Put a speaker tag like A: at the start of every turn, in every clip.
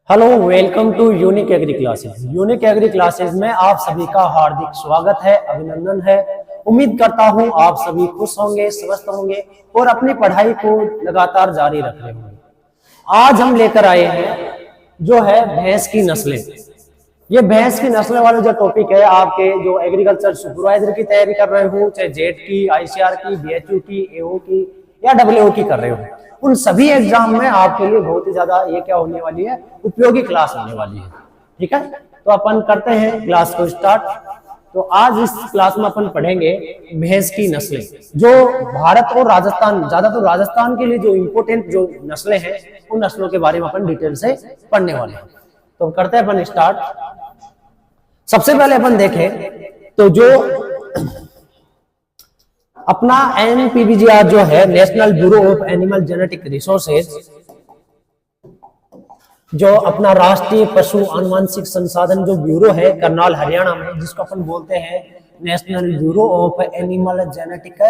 A: Hello, welcome to unique agri classes. Unique agri classes में आप सभी का हार्दिक स्वागत है, अभिनंदन है। उम्मीद करता हूं आप सभी खुश होंगे, स्वस्थ होंगे और अपनी पढ़ाई को लगातार जारी रख रहे होंगे। आज हम लेकर आए हैं जो है भैंस की नस्लें। ये भैंस की नस्लें वाला जो टॉपिक है, आपके जो एग्रीकल्चर सुपरवाइजर की तैयारी कर रहे हो, चाहे जेट की, आईसीआर की, बीएचयू की, एओ की या डब्ल्यूओ की कर रहे हो, उन सभी एग्जाम में आपके लिए बहुत ही ज्यादा ये क्या होने वाली है, उपयोगी क्लास होने वाली है। ठीक है, तो अपन करते हैं क्लास को स्टार्ट। तो आज इस क्लास में अपन पढ़ेंगे भैंस की नस्लें, जो भारत और राजस्थान, ज्यादातर राजस्थान के लिए जो इंपोर्टेंट जो नस्लें हैं, उन नस्लों के बारे में अपन डिटेल से पढ़ने वाले हैं। तो करते हैं अपन स्टार्ट। सबसे पहले अपन देखें तो जो अपना एनपीवीजीआर जो है, national bureau of animal genetic resources, जो अपना राष्ट्रीय पशु आनुवंशिक संसाधन जो ब्यूरो है करनाल हरियाणा में, जिसको अपन बोलते हैं national bureau of animal genetic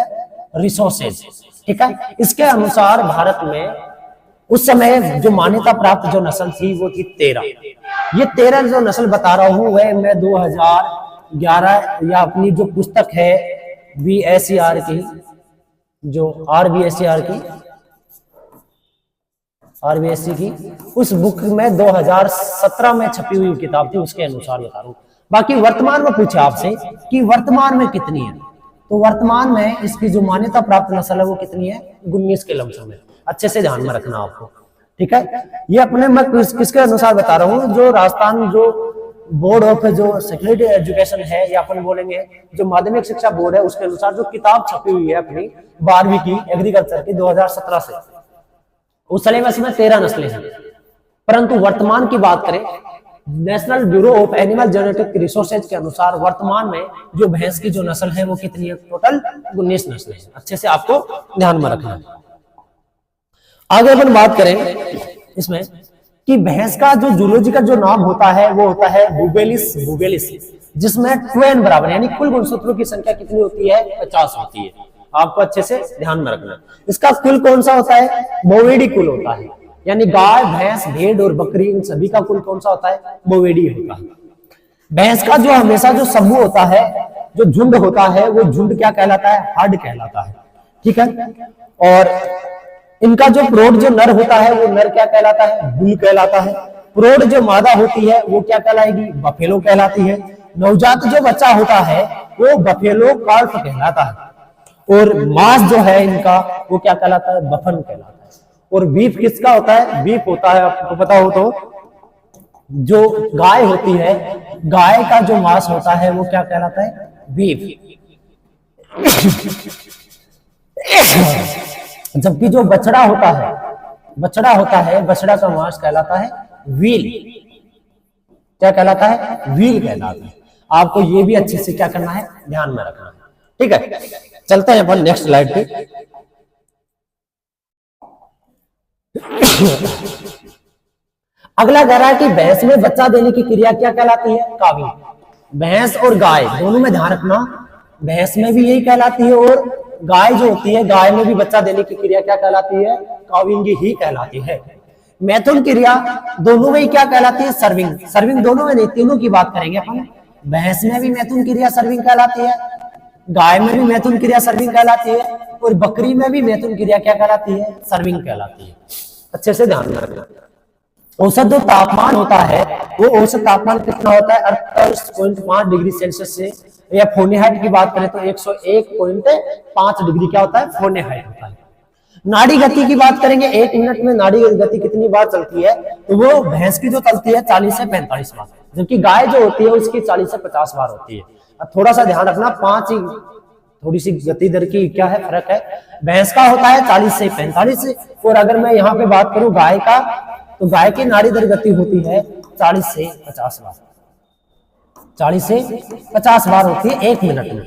A: resources. ठीक है, इसके अनुसार भारत में उस समय जो मान्यता प्राप्त जो नस्ल थी वो थी 13। ये 13 जो नस्ल बता रहा हूं वह मैं 2011 या अपनी जो पुस्तक है बीएसईआर की, जो आरबीएससी की उस बुक में 2017 में छपी हुई किताब थी, उसके अनुसार बता रहा हूं। बाकी वर्तमान में पूछे आपसे कि वर्तमान में कितनी है, तो वर्तमान में इसकी जो मान्यता प्राप्त नस्ल है वो कितनी है, 19 के लमसम है। अच्छे से ध्यान में रखना आपको। ठीक है, ये अपने मैं किसके अनुसार बता रहा हूँ, जो राजस्थान जो बोर्ड ऑफ जो सेकेंडरी एजुकेशन है, या अपन बोलेंगे जो माध्यमिक शिक्षा बोर्ड है, उसके अनुसार जो किताब छपी हुई है अपनी 12वीं की एग्रीकल्चर की 2017 से, उस सिलेबस में 13 नस्लें हैं। परंतु वर्तमान की बात करें, national bureau of animal genetic resources के अनुसार वर्तमान में जो भैंस की जो नस्ल है वो कितनी है, टोटल 19 नस्लें हैं। अच्छे से आपको ध्यान में रखना है। आगे अपन बात करें इसमें कि भैंस का जो जूलॉजिकल जो नाम होता है वो होता है बुबेलिस, जिसमें 2n बराबर यानी कुल गुणसूत्रों की संख्या कितनी होती है, 50 होती है। आपको अच्छे से ध्यान में रखना। इसका कुल कौन सा होता है, बोवेडी कुल होता है, यानी गाय, भैंस, भेड़ और बकरी, इन सभी का कुल कौन सा होता है, बोवेडी होता है। भैंस का जो हमेशा जो समूह होता है, जो झुंड होता है, वो झुंड क्या कहलाता है, हर्ड कहलाता है। ठीक है, और इनका जो प्रौढ़ जो नर होता है वो नर क्या कहलाता है, बुल कहलाता है। प्रौढ़ जो मादा होती है वो क्या कहलाएगी, बफेलो कहलाती है। नवजात जो बच्चा होता है वो बफेलो काल्फ कहलाता है। और मांस जो है इनका वो क्या कहलाता है, बफन कहलाता है। और बीफ किसका होता है, बीफ होता है, आपको पता हो तो जो गाय होती है, गाय का जो मांस होता है वो क्या कहलाता है, बीफ। जबकि जो बछड़ा होता है, बछड़ा का मांस कहलाता है व्हील। क्या कहलाता है, व्हील कहलाता है। आपको ये भी अच्छे से क्या करना है, ध्यान में रखना है। ठीक है, चलते हैं अपन नेक्स्ट स्लाइड पे। अगला कह रहा है कि भैंस में बच्चा देने की क्रिया क्या कहलाती है, काविंग। भैंस और गाय दोनों में ध्यान रखना, भैंस में भी यही कहलाती है और गाय जो होती है, गाय में भी बच्चा देने की क्रिया क्या कहलाती है, काविंग ही कहलाती है। मैथुन क्रिया दोनों में ही क्या कहलाती है, सर्विंग दोनों में नहीं, तीनों की बात करेंगे अपन। भैंस में भी मैथुन क्रिया सर्विंग कहलाती है, गाय में भी मैथुन क्रिया सर्विंग कहलाती है, और बकरी में भी मैथुन क्रिया क्या कहलाती है, सर्विंग कहलाती है। अच्छे से ध्यान में रखना। औसत जो तापमान होता है वो औसत तापमान कितना होता है, 48.5 डिग्री सेल्सियस से, या फ़ारेनहाइट की बात करें तो 101.5 डिग्री क्या होता है, फ़ारेनहाइट होता है। नाड़ी गति की बात करेंगे, 1 मिनट में नाड़ी गति कितनी बार चलती है, तो वो भैंस की जो चलती है 40 से 45 बार, जबकि गाय जो होती है उसकी 40 से 50 बार होती है। अब थोड़ा सा ध्यान रखना, 5 ही थोड़ी सी गति दर की क्या है, फर्क है। भैंस का होता है 40 से 45, और अगर मैं यहाँ पे बात करूं गाय का, तो गाय की नाड़ी दर गति होती है 40 से 50 बार, 40 से 50 बार होती है 1 मिनट में।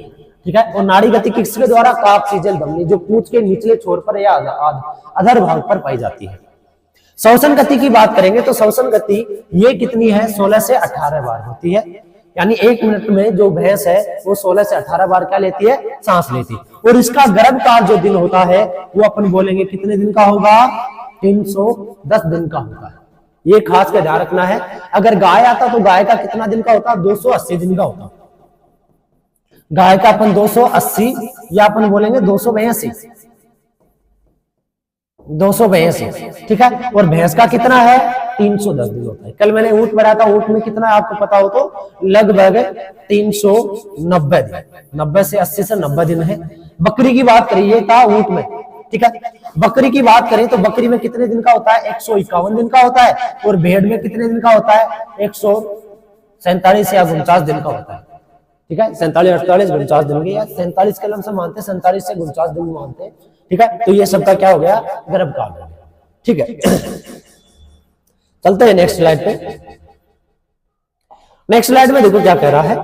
A: ठीक है, और नाड़ी गति किसके द्वारा, काफ सीजल धमनी, जो पूंछ के निचले छोर पर या अधर भाग पर पाई जाती है। श्वसन गति की बात करेंगे तो श्वसन गति ये कितनी है, 16 से 18 बार होती है। यानी 1 मिनट में जो भैंस है वो 16 से 18 बार क्या लेती है, सांस लेती है। और इसका गर्भकाल जो दिन होता है वो अपन बोलेंगे कितने दिन का होगा, 310 दिन का होता है। ये खास कर ध्यान रखना है। अगर गाय आता तो गाय का कितना दिन का होता? 280 दिन का होता। गाय का अपन 280 या अपन बोलेंगे 282, 282, ठीक है। और भैंस का कितना है? 310 दिन होता है। कल मैंने ऊंट पढ़ा था, ऊंट में कितना आपको पता हो तो लगभग 390 दिन, 90 से 80 से 90 दिन है। बकरी की बात करिए था ऊंट में, ठीक है। बकरी की बात करें तो बकरी में कितने दिन का होता है? 151 दिन का होता है। और भेड़ में कितने दिन का होता है? 147 या 49 दिन का होता है, ठीक है। 47, 48, 49 दिन के, या 47 के लमसम मानते हैं, 47 से 49 दिन मानते हैं, ठीक है। तो ये सबका क्या हो गया? गर्भकाल हो गया, ठीक है। चलते हैं नेक्स्ट स्लाइड पे। नेक्स्ट स्लाइड में देखो क्या कह रहा है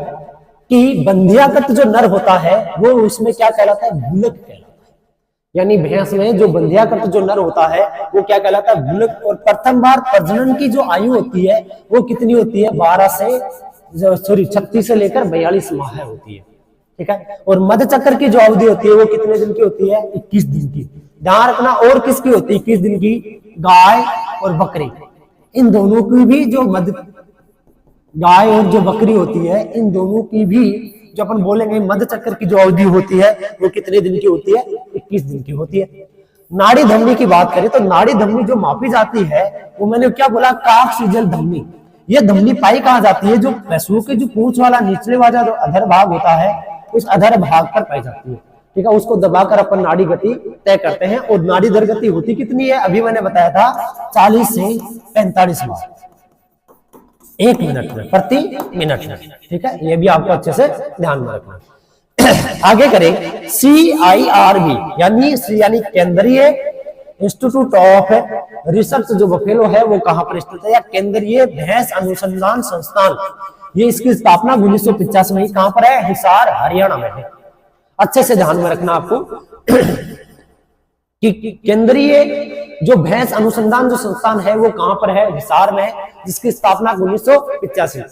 A: कि बंधियाकट जो नर होता है वो उसमें क्या कहलाता है? बुलक कहलाता है। यानी भैंस में जो बंधियाकट जो नर होता है वो क्या कहलाता है? बुलक। और प्रथम बार प्रजनन की जो आयु होती है वो कितनी होती है? 36 से लेकर 42 माह होती है, ठीक है। और मध्य चक्र की जो अवधि होती है वो कितने दिन की होती है? 21 दिन की। ध्यान रखना, और किसकी होती है 21 दिन की? गाय और बकरी। इन दोनों की भी जो गाय और जो बकरी होती है, इन दोनों की भी जो अपन बोलेंगे मध्य चक्र की जो अवधि होती है वो कितने दिन की होती है? 21 दिन की होती है। नाड़ी धमनी की बात करें तो नाड़ी धमनी जो मापी जाती है वो मैंने क्या बोला? काकसिजल धमनी। ये धमनी पाई कहाँ जाती है? जो पशुओं के जो पूंछ वाला निचले वाला जो अधर भाग होता है उस अधर भाग पर पाई जाती है, ठीक है। उसको दबाकर अपन नाड़ी गति तय करते हैं। और नाड़ी दर गति होती कितनी है? अभी मैंने बताया था 40 से 45 बार 1 मिनट में, प्रति मिनट में, ठीक है। ये भी आपको अच्छे से ध्यान में रखना। आगे करें CIRB यानी केंद्रीय इंस्टीट्यूट ऑफ रिसर्च जो बफेलो है वो कहां पर स्थित है? या केंद्रीय भैंस अनुसंधान संस्थान। ये इसकी स्थापना 1985 में कहां पर है? हिसार, हरियाणा में है। अच्छे से ध्यान में रखना आपको कि केंद्रीय जो भैंस अनुसंधान जो संस्थान है वो कहां पर है? हिसार में है, जिसकी स्थापना 1985।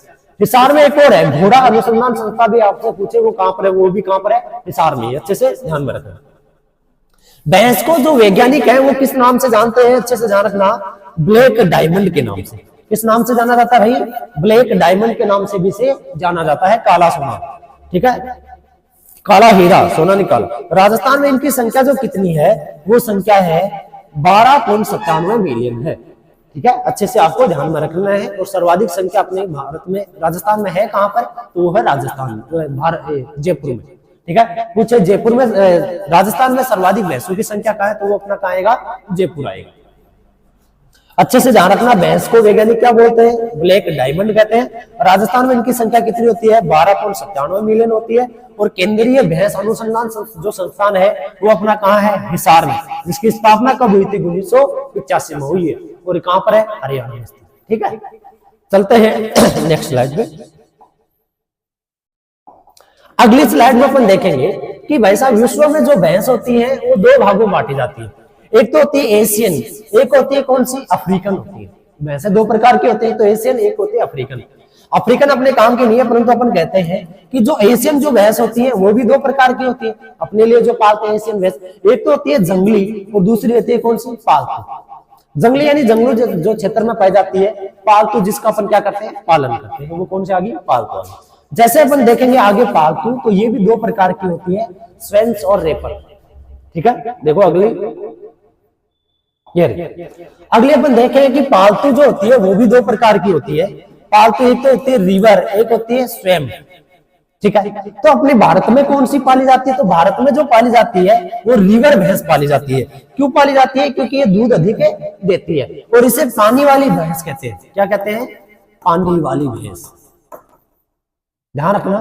A: हिसार में एक और है घोड़ा अनुसंधान संस्था, भी आपसे पूछे वो कहां पर है? वो भी कहां पर है? हिसार में। अच्छे से ध्यान में रखना। भैंस को जो वैज्ञानिक है वो किस नाम से जानते हैं? अच्छे से ध्यान रखना, ब्लैक डायमंड के नाम से। किस नाम से जाना जाता है भाई? ब्लैक डायमंड के नाम से भी से जाना जाता है, काला सोना, ठीक है। काला हीरा, सोना निकाल। राजस्थान में इनकी संख्या जो कितनी है? वो संख्या है 12.97 मिलियन है, ठीक है। अच्छे से आपको ध्यान में रखना है। और सर्वाधिक संख्या अपने भारत में राजस्थान में है कहां पर? तो वो है राजस्थान, जयपुर में, ठीक है। पूछे जयपुर में राजस्थान में सर्वाधिक भैंसों की संख्या कहां है? तो वो अपना कहां आएगा? जयपुर आएगा। अच्छे से ध्यान रखना, भैंस को वैज्ञानिक क्या बोलते हैं? ब्लैक डायमंड कहते हैं। राजस्थान में इनकी संख्या कितनी होती है? 12.97 मिलियन होती है। और केंद्रीय भैंस अनुसंधान जो संस्थान है वो अपना कहां है? हिसार में, जिसकी स्थापना कब हुई थी? 1985 में हुई है। और कहां पर है? हरियाणा में, ठीक है। चलते हैं नेक्स्ट स्लाइड पे। अगली स्लाइड में अपन देखेंगे कि भाई साहब विश्व में जो भैंस होती है वो 2 भागों में बांटी जाती है। एक तो होती है एशियन, एक होती है कौन सी? अफ्रीकन होती है। भैंसे 2 प्रकार की होती है, तो एशियन, एक होती है अफ्रीकन। अफ्रीकन अपने काम की नहीं है, परंतु अपन कहते हैं कि जो एशियन जो भैंस होती है वो भी 2 प्रकार की होती है अपने लिए जो पालते हैं एशियन भैंस। एक तो होती है जंगली और दूसरी होती है कौन सी? पालतू। जंगली यानी जंगलों जो क्षेत्र में पाई जाती है। पालतू जिसका अपन क्या करते हैं? पालन करते हैं। वो कौन से आ गई? पालतू। जैसे अपन देखेंगे आगे पालतू, तो ये भी 2 प्रकार की होती है, स्वेंस और रेपर, ठीक है। देखो अगली, ये अगले अपन देखेंगे कि पालतू जो होती है वो भी 2 प्रकार की होती है। पालतू एक तो होती है रिवर, एक होती है स्वयं, ठीक है। तो अपने भारत में कौन सी पाली जाती है? तो भारत में जो पाली जाती है वो रिवर भैंस पाली जाती है। क्यों पाली जाती है? क्योंकि ये दूध अधिक देती है और इसे पानी वाली भैंस कहते हैं। क्या कहते हैं? पानी वाली भैंस। ध्यान रखना,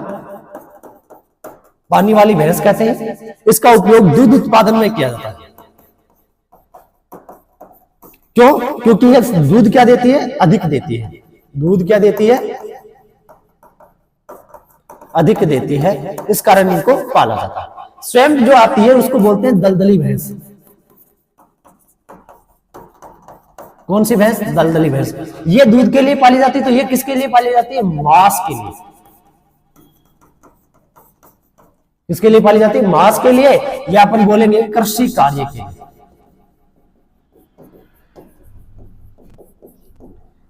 A: पानी वाली भैंस कहते हैं। इसका उपयोग दूध उत्पादन में किया जाता है। क्यों? क्योंकि ये दूध क्या देती है? अधिक देती है। दूध क्या देती है? अधिक देती है, इस कारण इनको पाला जाता है। स्वयं जो आती है उसको बोलते हैं दलदली भैंस। कौन सी भैंस? दलदली भैंस। ये दूध के लिए पाली जाती है। तो ये किसके लिए पाली जाती है? मांस के लिए। किसके लिए पाली जाती है? मांस के लिए, या अपन बोलेंगे कृषि कार्य के लिए।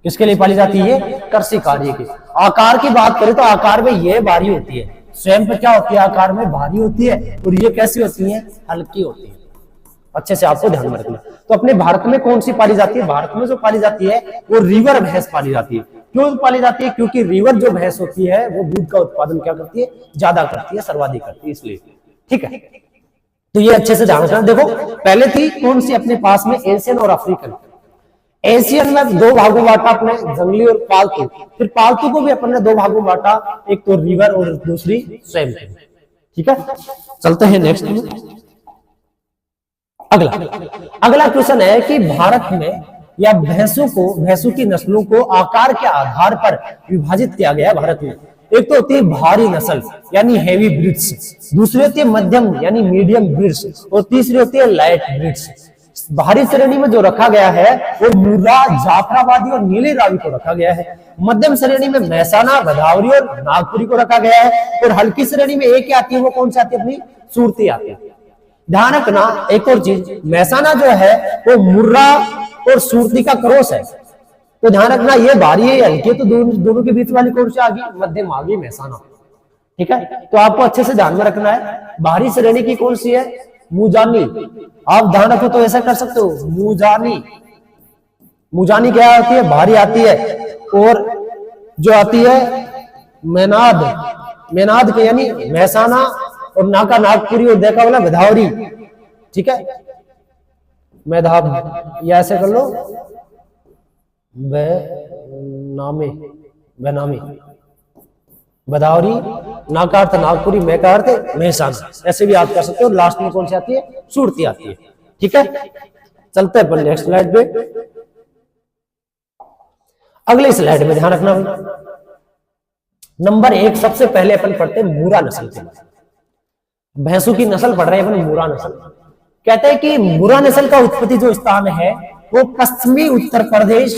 A: किसके लिए पाली जाती है? कृषि कार्य की। आकार की बात करें तो आकार में ये भारी होती है, स्वयं पर क्या होती है? आकार में भारी होती है, और ये कैसी होती है? हल्की होती है। अच्छे से आपको ध्यान में रखना। तो अपने भारत में कौन सी पाली जाती है? भारत में जो पाली जाती है वो रिवर भैंस पाली जाती है। क्यों पाली जाती है? क्योंकि रिवर जो भैंस होती है वो दूध का उत्पादन क्या करती है? ज्यादा करती है, सर्वाधिक करती है, इसलिए। ठीक है, तो ये अच्छे से ध्यान रखना। देखो, पहले थी कौन सी अपने पास में? एशियन और अफ्रीकन। एशियन में दो भागों बांटा अपने, जंगली और पालतू। फिर पालतू को भी अपन ने दो भागों बांटा, एक तो रिवर और दूसरी स्वयं। ठीक है, चलते हैं नेक्स्ट में। अगला क्वेश्चन है कि भारत में या भैंसों की नस्लों को आकार के आधार पर विभाजित किया गया है भारत में। एक तो होती है भारी नस्ल यानी हैवी ब्रीड्स, दूसरी होती है मध्यम यानी मीडियम ब्रीड्स, और तीसरी होती है लाइट ब्रीड्स। भारी श्रेणी में जो रखा गया है वो मुर्रा, जाफराबादी और नीले रावी को रखा गया है। मध्यम श्रेणी में मैसाना, भदावरी और नागपुरी को रखा गया है, और हल्की श्रेणी में एक आती है, वो कौन सी आती है? अपनी सूरती आती है। ध्यान रखना एक और चीज, मैसाना जो है वो मुर्रा और सूरती का क्रॉस है, तो ध्यान रखना ये भारी है हल्की है, तो दोनों के बीच वाली कौन सी आ गई? मध्यम आ गई, मैसाना। ठीक है, तो आपको अच्छे से ध्यान में रखना है। भारी श्रेणी की कौन सी है? मुजानी। आप ध्यान रखो तो ऐसा कर सकते हो, मुजानी क्या आती है? भारी आती है। और जो आती है मेनाद के यानी मैसाना, और नाका नागपुरी, और देखा वाला भदावरी। ठीक है, मैधाब या ऐसे कर लो, बेनामी, भदावरी, नाकार्थ नागपुरी, मैकार्थ मैसाना, ऐसे भी आप कर सकते हो। लास्ट में कौन सी आती है? सूरती आती है। ठीक है, चलते हैं अपन नेक्स्ट स्लाइड पे। अगले स्लाइड में ध्यान रखना नंबर 1 सबसे पहले अपन पढ़ते हैं मुर्रा नस्ल के। भैंसों की नस्ल पढ़ रहे हैं अपन, मुर्रा नस्ल। कहते हैं कि मुर्रा नस्ल का उत्पत्ति जो स्थान है वो पश्चिमी उत्तर प्रदेश,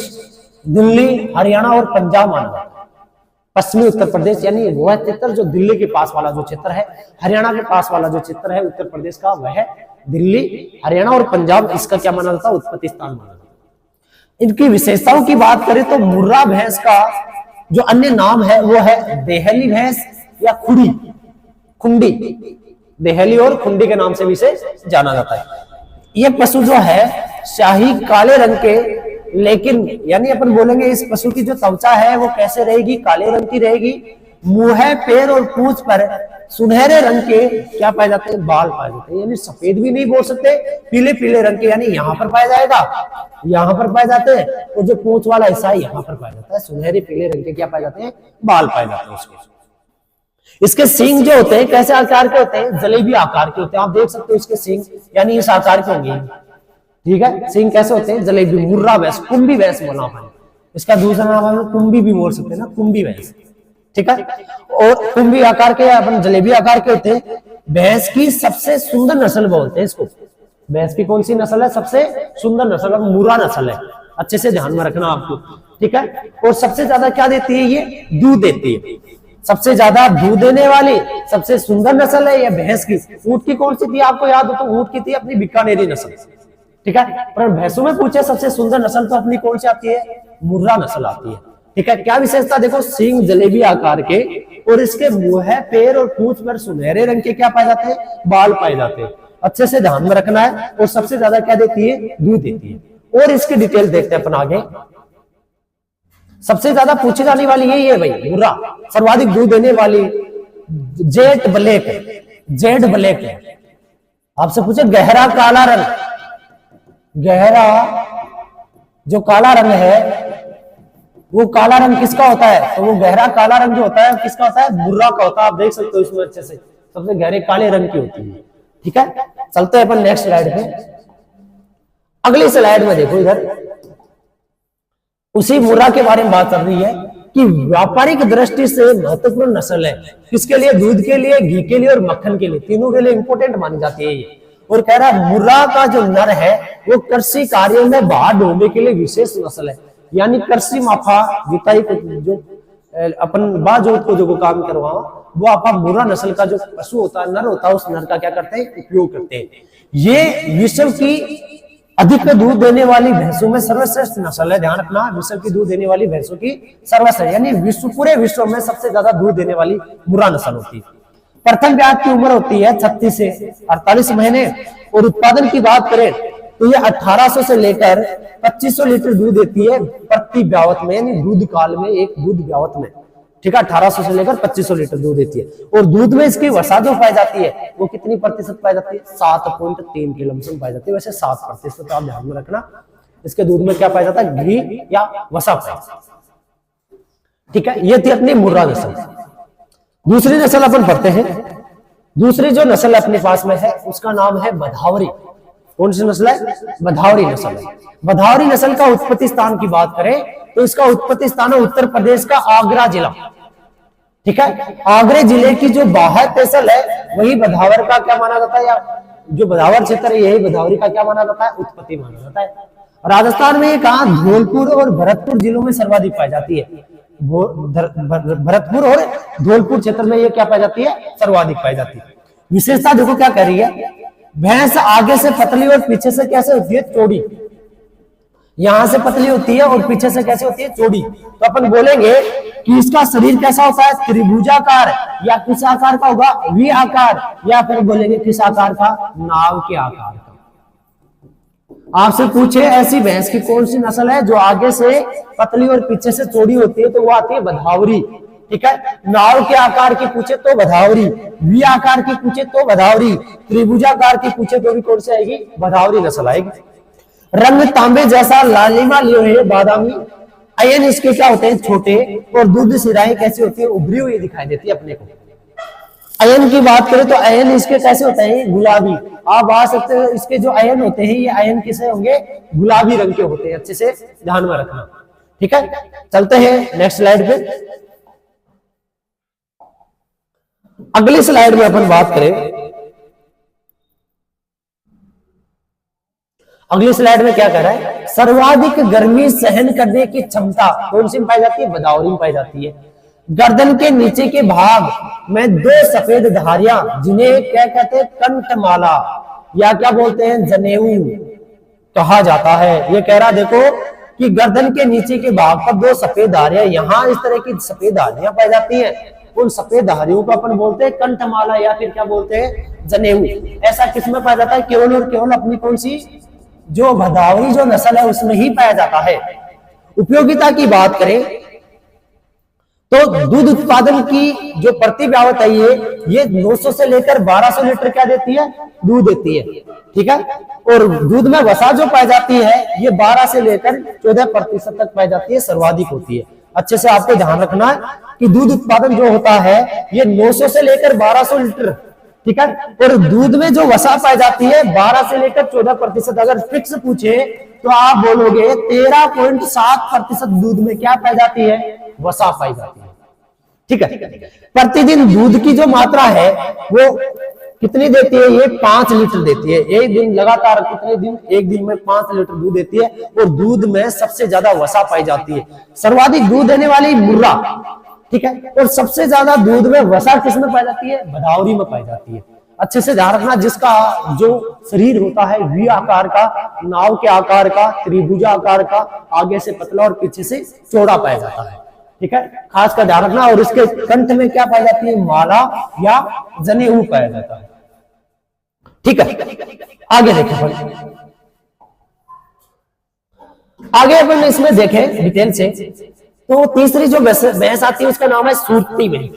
A: दिल्ली, हरियाणा और पंजाब माना जाता है। पश्चिमी उत्तर प्रदेश यानी वह क्षेत्र जो दिल्ली के पास वाला जो क्षेत्र है, हरियाणा के पास वाला जो क्षेत्र है उत्तर प्रदेश का, वह दिल्ली, हरियाणा और पंजाब, इसका क्या माना जाता है? उत्पत्ति स्थान माना जाता है। इनकी विशेषताओं की बात करें तो मुर्रा भैंस का जो अन्य नाम है वो है देहली भैंस या खुंडी। देहली और खुंडी के नाम से भी इसे जाना जाता है। यह पशु जो है शाही काले रंग के, लेकिन यानी अपन बोलेंगे इस पशु की जो त्वचा है वो कैसे रहेगी? काले रंग की रहेगी। मुंह, पैर और पूंछ पर सुनहरे रंग के क्या पाए जाते हैं? बाल पाए जाते हैं। यानी सफेद भी नहीं बोल सकते, पीले पीले रंग के, यानी यहाँ पर पाया जाएगा, यहाँ पर पाए जाते हैं, और जो पूंछ वाला हिस्सा है यहाँ पर पाया जाता है। सुनहरे पीले रंग के क्या पाए जाते हैं? बाल पाए जाते हैं उसके। इसके सींग जो होते हैं कैसे आकार के होते हैं? जलेबी आकार के होते हैं। आप देख सकते हो इसके सींग यानी इस आकार के होंगे। ठीक है, सींग कैसे होते हैं? जलेबी। मुर्रा भैंस, कुंभी भैंस बोला है, इसका दूसरा नाम हम कुंभी भी बोल सकते हैं ना, कुंभी भैंस। ठीक है, और कुंभी आकार के, अपन जलेबी आकार के होते हैं। भैंस की सबसे सुंदर नस्ल बोलते हैं इसको। भैंस की कौन सी नस्ल है? सबसे सुंदर नस्ल मुर्रा नस्ल है। अच्छे से ध्यान में रखना आपको। ठीक है, और सबसे ज्यादा क्या देती है? ये दूध देती है। सबसे ज्यादा दूध देने वाली सबसे सुंदर नस्ल है ये भैंस की। ऊंट की कौन सी थी? आपको याद हो तो ऊंट की थी अपनी बीकानेरी नस्ल। ठीक है, पर भैंसों में पूछे सबसे सुंदर नस्ल तो अपनी कौन सी आती है? मुर्रा नस्ल आती है। ठीक है, क्या विशेषता? देखो, सींग जलेबी आकार के, और इसके मुंह, पैर और पूंछ पर सुनहरे रंग के क्या पाए जाते हैं? बाल पाए जाते हैं। अच्छे से ध्यान में रखना है। और सबसे ज्यादा क्या देती है? दूध देती है। और इसकी डिटेल देखते हैं अपन आगे। सबसे ज्यादा पूछी जाने वाली यही है भाई, मुर्रा। सर्वाधिक दूध देने वाली जेड ब्लैक है। आपसे पूछे गहरा काला रंग, गहरा जो काला रंग है वो काला रंग किसका होता है? तो वो गहरा काला रंग जो होता है किसका होता है? मुर्रा का होता है। आप देख सकते हो इसमें अच्छे से सबसे गहरे काले रंग की होती है। ठीक है, चलते हैं अपन नेक्स्ट स्लाइड पे। अगली स्लाइड में देखो, इधर उसी मुर्रा के बारे में बात कर रही है कि व्यापारिक दृष्टि से महत्वपूर्ण नस्ल है। किसके लिए? दूध के लिए, घी के लिए और मक्खन के लिए, तीनों के लिए इंपोर्टेंट मानी जाती है ये। और कह रहा है मुर्रा का जो नर है वो कृषि कार्यों में भार ढोने के लिए विशेष नस्ल है। यानी कृषि माफा जुताई को जो अपन बाजोत को जो काम करवाओ वो आप मुर्रा नस्ल का जो पशु होता है, नर होता है, उस नर का क्या करते हैं? उपयोग करते हैं। ये विश्व की अधिक दूध देने वाली भैंसों में सर्वश्रेष्ठ नस्ल है, ध्यान रखना, विश्व की दूध देने वाली भैंसों की सर्वश्रेष्ठ, यानी पूरे विश्व में सबसे ज्यादा दूध देने वाली मुर्रा नस्ल होती है। प्रथम ब्यात की उम्र होती है 36 से 48 महीने, और उत्पादन की बात करें तो ये 1800 से लेकर 2500 लीटर दूध देती है प्रति ब्यावत में, यानी दूध काल में, एक दूध ब्यावत में, ठीक है, 1800 से लेकर 2500 लीटर दूध देती है। और दूध में इसकी वसा जो पाई जाती है वो कितनी प्रतिशत पाई जाती है? 7.3 की लमसम पाई जाती है। वैसे 7% आप ध्यान में रखना, इसके दूध में क्या पाया जाता है? घी या वसा पाई जाती है, ठीक है। ये थी अपनी मुर्रा नस्ल। दूसरी नस्ल अपन पढ़ते हैं। दूसरी जो नस्ल अपने पास में है उसका नाम है भदावरी। कौन सी नस्ल है? भदावरी नस्ल है। भदावरी नस्ल का उत्पत्ति स्थान की बात करें तो इसका उत्पत्ति स्थान है उत्तर प्रदेश का आगरा जिला, ठीक है। आगरे जिले की जो बाहर तहसील है वही भदावर का क्या माना जाता है, या जो भदावर क्षेत्र है यही भदावरी का क्या माना जाता है? उत्पत्ति माना जाता है। राजस्थान में कहा धौलपुर और भरतपुर जिलों में सर्वाधिक पाई जाती है। भरतपुर और धौलपुर क्षेत्र में ये क्या पाई जाती है? सर्वाधिक पाई जाती है। विशेषता देखो क्या कह रही है, भैंस आगे से पतली और पीछे से कैसे होती है? चौड़ी। यहां से पतली होती है और पीछे से कैसे होती है? चौड़ी। तो अपन बोलेंगे कि इसका शरीर कैसा होता है? त्रिभुजाकार, या किस आकार का होगा? वी आकार, या फिर बोलेंगे किस आकार का? नाव के आकार का। आपसे पूछे ऐसी भैंस की कौन सी नस्ल है जो आगे से पतली और पीछे से चौड़ी होती है, तो वो आती है भदावरी, ठीक है। नाव के आकार की पूछे तो भदावरी, वी आकार की पूछे तो भदावरी, त्रिभुजाकार की पूछे तो भी कौन सी आएगी? भदावरी नस्ल आएगी। रंग तांबे जैसा लालिमा लिए हुए बादामी, अयन इसके क्या होते हैं? छोटे, और दूध सिराएं कैसी होती है? उभरी हुई दिखाई देती है अपने को। अयन की बात करें तो अयन इसके कैसे होते हैं? गुलाबी। आप आ सकते हो, इसके जो अयन होते हैं ये अयन किसे होंगे? गुलाबी रंग के होते हैं। अच्छे से ध्यान में रखना, ठीक है। चलते हैं नेक्स्ट स्लाइड पे। अगली स्लाइड में अपन बात करें, अगली स्लाइड में क्या कह रहा है? सर्वाधिक गर्मी सहन करने की क्षमता कौन सी में पाई जाती है? भदावरी में पाई जाती है। गर्दन के नीचे के भाग में 2 सफेद धारियां, जिन्हें क्या कहते हैं? कंठमाला, या क्या बोलते हैं? जनेऊ कहा जाता है। ये कह रहा देखो कि गर्दन के नीचे के भाग पर 2 सफेद धारियां, यहां इस तरह की सफेद धारियां पाई जाती हैं। उन सफेद धारियों को अपन बोलते हैं कंठमाला, या फिर क्या बोलते हैं? जनेऊ। ऐसा किसमें पाया जाता है? केवल और केवल अपनी कौन सी जो भदावरी जो नस्ल है उसमें ही पाया जाता है। उपयोगिता की बात करें तो दूध उत्पादन की जो प्रति ब्यावत है ये 900 से लेकर 1200 लीटर क्या देती है? दूध देती है, ठीक है। और दूध में वसा जो पाई जाती है ये 12 से लेकर 14% तक पाई जाती है, सर्वाधिक होती है। अच्छे से आपको ध्यान रखना है कि दूध उत्पादन जो होता है ये 900 से लेकर 1200 लीटर, ठीक है। और दूध में जो वसा पाई जाती है 12 से लेकर 14%। अगर फिक्स पूछे तो आप बोलोगे 13.7% दूध में क्या पाई जाती है? वसा पाई जाती है, ठीक है। प्रतिदिन दूध की जो मात्रा है वो कितनी देती है? ये 5 लीटर देती है। एक दिन लगातार कितने दिन? एक दिन में 5 लीटर दूध देती है। और दूध में सबसे ज्यादा वसा पाई जाती है। सर्वाधिक दूध देने वाली मुर्रा, ठीक है। और सबसे ज्यादा दूध में वसा किसमें पाई जाती है? भदावरी में पाई जाती है। अच्छे से ध्यान रखना, जिसका जो शरीर होता है वी आकार का, नाव के आकार का, त्रिभुजा आकार का, आगे से पतला और पीछे से चौड़ा पाया जाता है, ठीक है। खास का ध्यान रखना। और इसके कंठ में क्या पाई जाती है? माला या जनेऊ पाया जाता है, ठीक है। आगे देखें, आगे अपन इसमें देखें डिटेल से। तो तीसरी जो भैंस आती है उसका नाम है सूरती भैंस।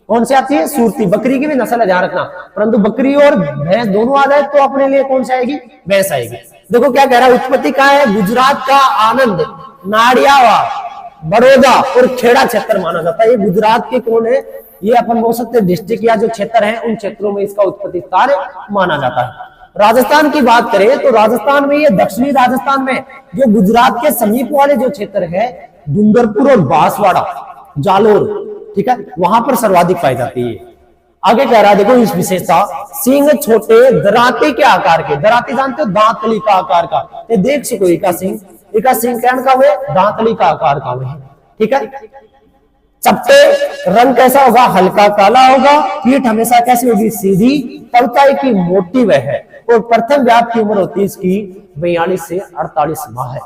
A: कौन सी आती है? सूरती। बकरी की भी नस्ल है, ध्यान रखना। परंतु बकरी और भैंस दोनों आ जाए तो अपने लिए कौन सी आएगी? भैंस आएगी। देखो क्या कह रहा है, उत्पत्ति कहाँ है? गुजरात का आनंद, नाडियावा, बड़ौदा और खेड़ा क्षेत्र माना जाता है। ये गुजरात के कौन है? ये अपन बोल सकते हैं डिस्ट्रिक्ट या जो क्षेत्र है उन क्षेत्रों में इसका उत्पत्ति स्थान माना जाता है। राजस्थान की बात करें तो राजस्थान में, ये दक्षिणी राजस्थान में जो गुजरात के समीप वाले जो क्षेत्र है, डूंगरपुर और बांसवाड़ा, जालोर, ठीक है, वहां पर सर्वाधिक पाई जाती है। आगे कह रहा है देखो इस विशेषता, सींग छोटे दराते के आकार के। दराते जानते हो? दांतली का आकार का। ये देख सको इका सिंह कहने का हुए दांतली का आकार का हुए, ठीक है। चपटे, रंग कैसा होगा? हल्का काला होगा। पीठ हमेशा कैसी होगी? सीधी। तलताई की मोटी वह है। और प्रथम ब्यात की उम्र होती है इसकी 42 से 48 माह है।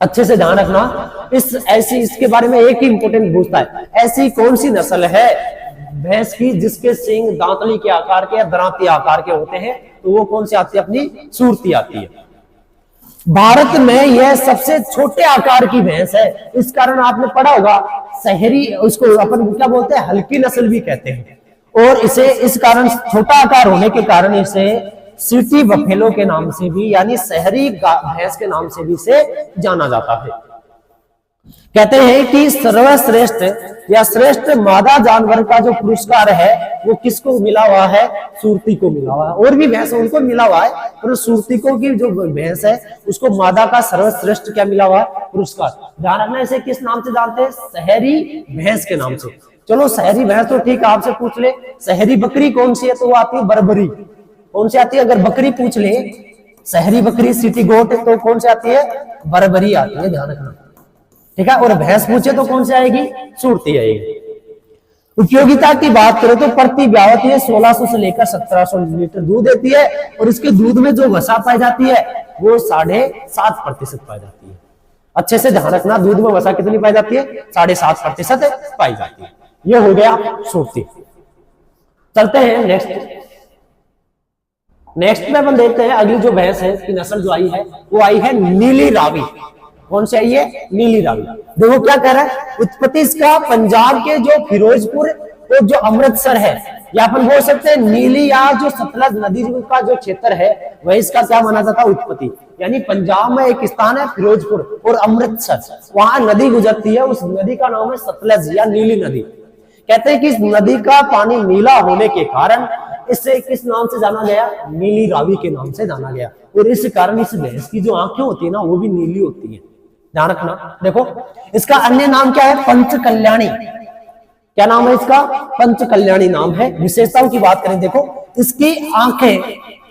A: अच्छे से ध्यान रखना। इसके बारे में एक ही इंपॉर्टेंट पूछता है, ऐसी कौन सी नस्ल है भैंस की जिसके सींग दांतली के आकार के या दरांती आकार के होते हैं, तो वो कौन सी आती है, अपनी सूरती आती है। भारत में यह सबसे छोटे आकार की भैंस है, इस कारण आपने पढ़ा होगा शहरी, उसको अपन क्या बोलते हैं, हल्की नस्ल भी कहते हैं। और इसे इस कारण छोटा आकार होने के कारण इसे सिटी बफेलो के नाम से भी, यानी शहरी भैंस के नाम से भी इसे जाना जाता है। कहते हैं कि सर्वश्रेष्ठ या श्रेष्ठ मादा जानवर का जो पुरस्कार है वो किसको मिला हुआ है, सूरती को मिला हुआ है। और भी भैंस उनको मिला हुआ है, पर सूरती को की जो भैंस है उसको मादा का सर्वश्रेष्ठ क्या मिला हुआ है, पुरस्कार। ध्यान रखना, इसे किस नाम से जानते हैं, शहरी भैंस के नाम से। चलो शहरी भैंस तो ठीक है, आपसे पूछ ले शहरी बकरी कौन सी है, तो वो आती है बरबरी। कौन सी आती है, अगर बकरी पूछ ले शहरी बकरी सिटी गोट, तो कौन सी आती है, बरबरी आती है, ध्यान रखना, ठीक है। और भैंस पूछे तो कौन सी आएगी, सूरती आएगी। उपयोगिता की बात करें तो प्रति ब्यावत ये 1600 से लेकर 1700 लीटर दूध देती है, और इसके दूध में जो वसा पाई जाती है वो 7.5% पाई जाती है। अच्छे से ध्यान रखना, दूध में वसा कितनी पाई जाती है, 7.5% पाई जाती है। ये हो गया सूरती। चलते हैं नेक्स्ट में अपन देखते हैं अगली जो भैंस है की नस्ल जो आई है वो आई है नीली रावी। कौन सी आई है, नीली रावी। देखो क्या कह रहा है, उत्पत्ति इसका पंजाब के जो फिरोजपुर और जो अमृतसर है, या अपन बोल सकते हैं नीली या जो सतलज नदी का जो क्षेत्र है वह इसका क्या माना जाता है, उत्पत्ति। यानी पंजाब में एक स्थान है फिरोजपुर और अमृतसर, वहां नदी गुजरती है, उस नदी का नाम है सतलज या नीली नदी। कहते हैं कि इस नदी का पानी नीला होने के कारण इसे किस नाम से जाना गया, नीली रावी के नाम से जाना गया। और इस कारण इस भैंस की जो आंखें होती है ना वो भी नीली होती है, ध्यान रखना। देखो इसका अन्य नाम क्या है, पंच कल्याणी। क्या नाम है इसका, पंच कल्याणी नाम है। विशेषताओं की बात करें, देखो इसकी आंखें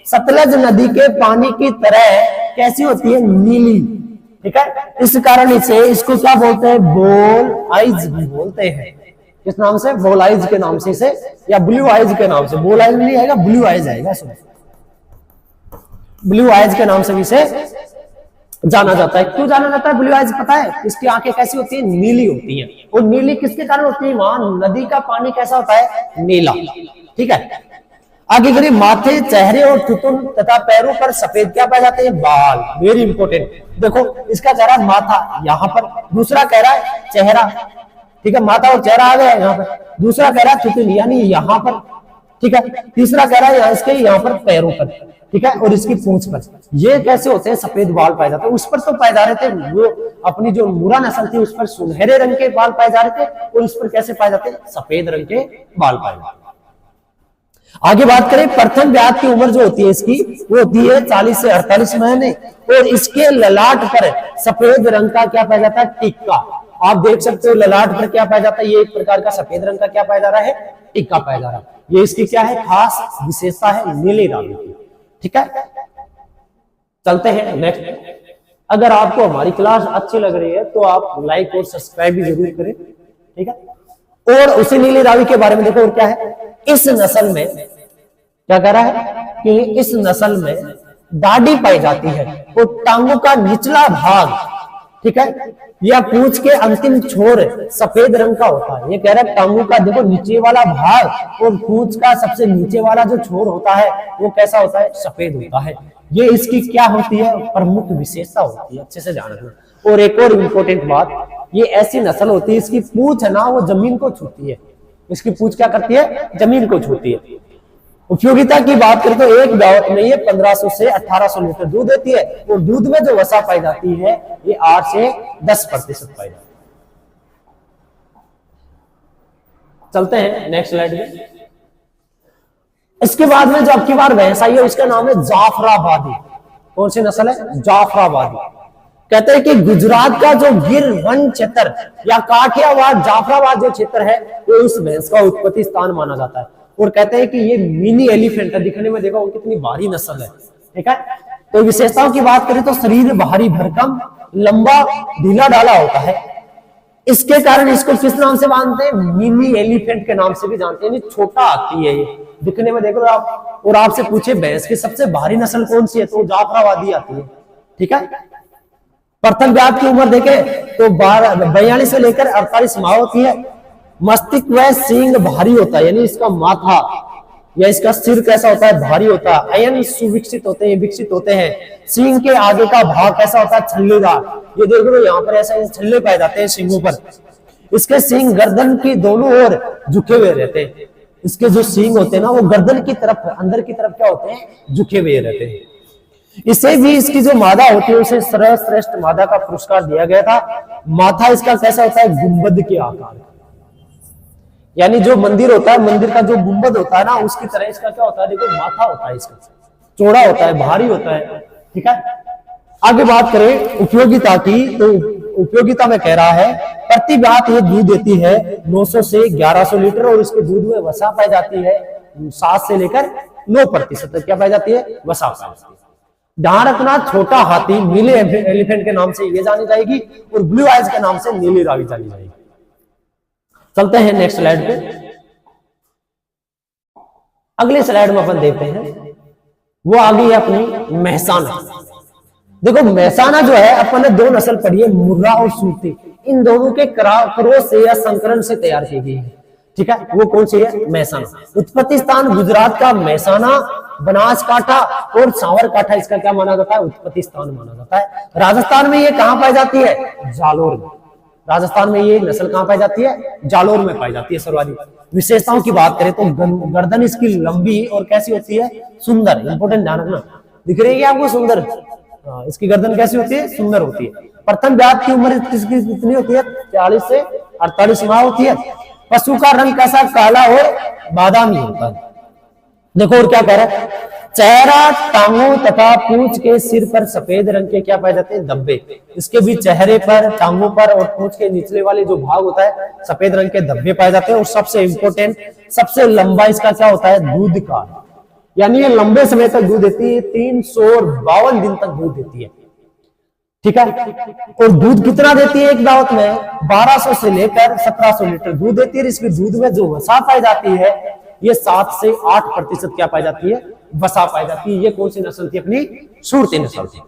A: सतलज नदी के पानी की तरह कैसी होती है, नीली, ठीक है। इस कारण इसको क्या बोलते हैं, बोल आइज भी बोलते हैं। किस नाम से, बोल आइज के नाम से इसे, या ब्लू आइज के नाम से, बोल आइज नहीं आएगा, ब्लू आइज आएगा, ब्लू आइज के नाम से भी इसे जाना जाता है। क्यों जाना जाता है ब्लू आइज, पता है, इसकी आंखें कैसी होती है, नीली होती हैं। और नीली किसके कारण होती है, वहां नदी का पानी कैसा होता है, नीला, ठीक है। आगे करिए, माथे, चेहरे और थुतुन तथा पैरों पर सफेद क्या पाए जाते हैं, बाल। Very important. देखो इसका कह रहा है माथा यहाँ पर, दूसरा कह रहा है चेहरा, ठीक है, माथा और चेहरा आ गया यहाँ पर। दूसरा कह रहा है थुतुन यानी यहाँ पर, ठीक है। तीसरा कह रहा है इसके यहाँ पर पैरों पर, ठीक है, और इसकी पूंछ पर। ये कैसे होते हैं, सफेद बाल पाए जाते हैं। उस पर तो पाए जा रहे थे, वो अपनी जो मुरा नस्ल थी उस पर सुनहरे रंग के बाल पाए जा रहे थे, और इस पर कैसे पाए जाते हैं, सफेद रंग के बाल पाए जाते हैं। आगे बात करें, प्रथम ब्यात की उम्र जो होती है इसकी वो होती है 40 से 48 महीने, और इसके ललाट पर सफेद रंग का क्या पाया जाता है, टिक्का। आप देख सकते हो ललाट पर क्या पाया जाता है, ये एक प्रकार का सफेद रंग का क्या पाया जा रहा है, टिक्का पाया जा रहा है। ये इसकी क्या है, खास विशेषता है नीली रावी की, ठीक है। चलते हैं नेक्स्ट। अगर आपको हमारी क्लास अच्छी लग रही है तो आप लाइक और सब्सक्राइब भी जरूर करें, ठीक है। और उसी नीली रावी के बारे में देखो, और क्या है, इस नस्ल में क्या कह रहा है कि इस नस्ल में दाढ़ी पाई जाती है और टांगों का निचला भाग, ठीक है, या पूंछ के अंतिम छोर सफेद रंग का होता है। ये कह रहा है टांगों का देखो नीचे वाला भाग और पूंछ का सबसे नीचे वाला जो छोर होता है वो कैसा होता है, सफेद होता है। ये इसकी क्या होती है, प्रमुख विशेषता होती है, अच्छे से ध्यान रखना। और एक और इम्पोर्टेंट बात, ये ऐसी नस्ल होती है इसकी पूंछ है ना वो जमीन को छूती है। इसकी पूंछ क्या करती है, जमीन को छूती है। उपयोगिता की बात करें तो एक ब्यावत में ये 1500 से 1800 लीटर दूध देती है, और दूध में जो वसा पाई जाती है ये 8 से 10% पाई जाती है। चलते हैं नेक्स्ट स्लाइड में। इसके बाद में जो अब की बार भैंस आई है उसका नाम है जाफराबादी। कौन सी नस्ल है, जाफराबादी। कहते हैं कि गुजरात का जो गिर वन क्षेत्र या काठियावाड़ जाफराबाद जो क्षेत्र है वो उस भैंस का उत्पत्ति स्थान माना जाता है। और कहते हैं कि ये मिनी एलिफेंट है, दिखने में देखो कितनी भारी नस्ल है, ठीक है। तो विशेषताओं की बात करें तो शरीर भारी भरकम, लंबा, ढीला ढाला होता है। इसके कारण इसको किस नाम से जानते हैं, मिनी एलिफेंट के नाम से भी जानते हैं। छोटा आती है ये, दिखने में देखो आप और आपसे पूछे भैंस की सबसे भारी नस्ल कौन सी है, तो जाफराबादी आती है। ठीक है। प्रथम ब्यात की उम्र देखे तो 42 से लेकर 48 माह होती है। मस्तिष्क व सींग भारी होता है, यानी इसका माथा या इसका सिर कैसा होता है, भारी होता है। अयन सुविकसित होते हैं, विकसित होते हैं। सींग के आगे का भाग कैसा होता है, छल्लेदार। ये देख लो यहाँ पर ऐसा छल्ले पाए जाते हैं सींगों पर। इसके सींग गर्दन की दोनों ओर झुके हुए रहते हैं। इसके जो सींग होते हैं ना, वो गर्दन की तरफ, अंदर की तरफ क्या होते हैं, झुके हुए रहते हैं। इसे भी इसकी जो मादा होती है उसे सर्वश्रेष्ठ मादा का पुरस्कार दिया गया था। माथा इसका कैसा होता है, गुंबद के आकार, यानी जो मंदिर होता है, मंदिर का जो गुंबद होता है ना, उसकी तरह इसका क्या होता है, देखो माथा होता है, इसका चौड़ा होता है, भारी होता है। ठीक है। आगे बात करें उपयोगिता की, तो उपयोगिता में कह रहा है प्रति ब्यात ये दूध देती है 900 से 1100 लीटर और इसके दूध में वसा पाई जाती है 7 से लेकर 9% तक क्या पाई जाती है, वसा पाई जाती है। ध्यान रखना, छोटा हाथी नीले एलिफेंट के नाम से ये जानी जाएगी और ब्लू आइज के नाम से नीली रावी जानी जाएगी। चलते हैं नेक्स्ट स्लाइड पे। अगले स्लाइड में अपन देखते हैं, वो आ गई है अपनी मेहसाना। देखो मेहसाना जो है, अपन ने 2 नस्ल पढ़ी है, मुर्रा और सूरती। इन दोनों के क्रॉस से या संकरण से तैयार की गई है। ठीक है। वो कौन सी है, मेहसाना। उत्पत्ति स्थान गुजरात का मेहसाना, बनासकांठा और सावरकांठा इसका क्या माना जाता है, उत्पत्ति स्थान माना जाता है। राजस्थान में ये कहां पाई जाती है, जालोर में। राजस्थान में ये नस्ल कहां पाई जाती है, जालोर में पाई जाती है सर्वाधिक। विशेषताओं की बात करें तो गर्दन इसकी लंबी और कैसी होती है, सुंदर। इंपोर्टेंट ध्यान रखना, दिख रही है आपको, सुंदर। इसकी गर्दन कैसी होती है, सुंदर होती है। प्रथम ब्यात की उम्र इसकी कितनी होती है, 40 से 48 माह होती है। पशु का रंग कैसा, काला और बादामी होता है। देखो और क्या कह रहा है, चेहरा, टांगों तथा पूंछ के सिर पर सफेद रंग के क्या पाए जाते हैं, धब्बे। इसके भी चेहरे पर, टांगों पर और पूंछ के निचले वाले जो भाग होता है, सफेद रंग के धब्बे पाए जाते हैं। और सबसे इंपोर्टेंट, सबसे लंबा इसका क्या होता है, दूध का, यानी ये लंबे समय तक दूध देती है, 352 दिन तक दूध देती है। ठीक है। और दूध कितना देती है एक दावत में, 1200 से लेकर 1700 लीटर दूध देती है। इसके दूध में जो वसा पाई जाती है, ये 7 से 8% क्या पाई जाती है, वसा पाई जाती है। ये कौन सी नस्ल थी, अपनी सूरती नस्ल थी।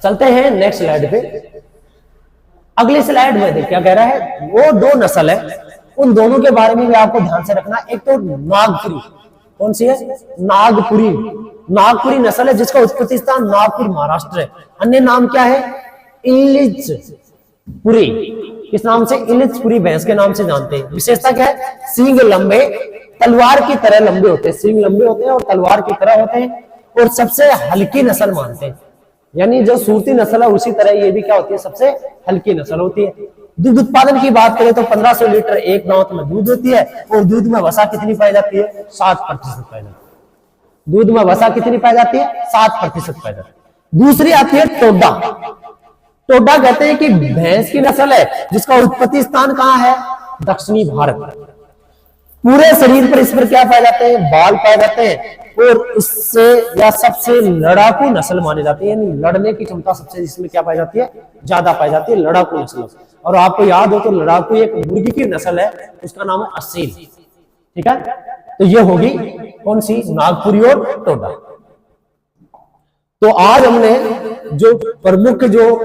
A: चलते हैं नेक्स्ट स्लाइड पे। अगली स्लाइड में देख क्या कह रहा है, वो 2 नस्ल है, उन दोनों के बारे में भी आपको ध्यान से रखना। एक तो नागपुरी, कौन सी है, नागपुरी। नागपुरी नस्ल है जिसका उत्पत्ति स्थान नागपुर महाराष्ट्र है। अन्य नाम क्या है, इलिचपुरी। किस नाम से, इलिचपुरी भैंस के नाम से जानते हैं। विशेषता क्या है, सींग लंबे, तलवार की तरह लंबे होते हैं। सींग लंबे होते हैं और तलवार की तरह होते हैं। और सबसे हल्की नस्ल मानते हैं, यानी जो सूरती नस्ल है उसी तरह ये भी क्या होती है, सबसे हल्की नस्ल होती है। दूध उत्पादन की बात करें तो 1500 लीटर एक दांत में दूध होती है। और दूध में वसा कितनी पाई जाती है, 7% पाई जाती है। दूध में वसा कितनी पाई जाती है, 7% पाई जाती है। दूसरी आती है टोडा। टोडा कहते हैं कि भैंस की नस्ल है जिसका उत्पत्ति स्थान कहां है, दक्षिणी भारत। पूरे शरीर पर इस पर क्या पाए जाते हैं, बाल पाए जाते हैं। और इससे या सबसे लड़ाकू नस्ल मानी जाती है, यानी लड़ने की क्षमता सबसे इसमें क्या पाई जाती है, ज्यादा पाई जाती है, लड़ाकू नस्ल। और आपको याद हो तो लड़ाकू एक मुर्गी की नस्ल है, उसका नाम है असील। ठीक है। तो ये होगी कौन सी, नागपुरी और टोडा। तो आज हमने जो प्रमुख जो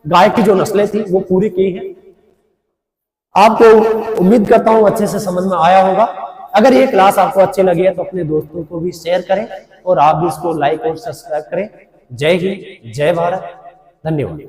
A: गाय की जो नस्लें थी वो पूरी की है। आपको उम्मीद करता हूं अच्छे से समझ में आया होगा। अगर ये क्लास आपको अच्छी लगी है तो अपने दोस्तों को भी शेयर करें और आप भी इसको लाइक और सब्सक्राइब करें। जय हिंद, जय भारत, धन्यवाद।